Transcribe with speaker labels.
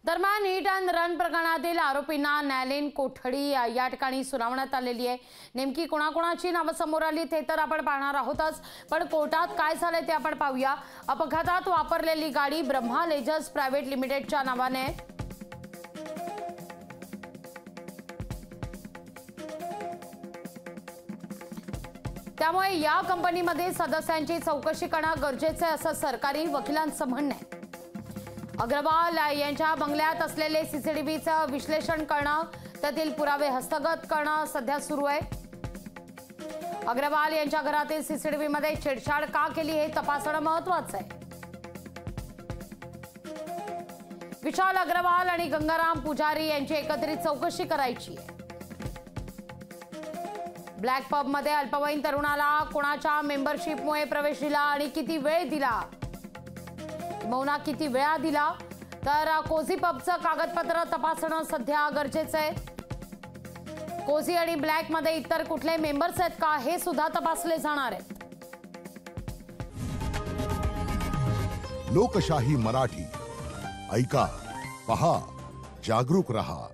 Speaker 1: दरम्यान hit and run प्रकरणातील आरोपींना न्यायालयीन कोठडी या ठिकाणी सुनावण्यात आलेली आहे। नेमकी कोणाकोणाची नावं समोर आली ते तर आपण पाहणार आहोतच, पण कोर्टात काय झाले ते आपण पाहूया। अपघातात वापरलेली गाडी ब्रह्मा लेजर्स प्रायव्हेट लिमिटेडच्या नावाने त्यामुळे या कंपनीमध्ये सदस्यांची चौकशी करणं गरजेचं आहे असं सरकारी वकिलांचं म्हणणं आहे। अग्रवाल यांच्या बंगल्यात असलेले सीसीटीव्हीचं विश्लेषण करणं, त्यातील पुरावे हस्तगत करणं सध्या सुरू आहे। अग्रवाल यांच्या घरातील सीसीटीव्हीमध्ये छेडछाड का केली हे तपासणं महत्त्वाचं आहे। विशाल अग्रवाल आणि गंगाराम पुजारी यांची एकत्रित चौकशी करायची आहे। ब्लॅक पब मध्ये अल्पवयीन तरुणाला कोणाच्या मेंबरशिपमुळे प्रवेश दिला आणि किती वेळ दिला, मौना किती वेळा दिला, तर कोझी पबचं कागदपत्र तपासणं सध्या गरजेचं आहे। कोझी आणि ब्लॅक मध्ये इतर कुठले मेंबर्स आहेत का हे सुद्धा तपासले जाणार आहेत।
Speaker 2: लोकशाही मराठी ऐका, पहा, जागरूक रहा।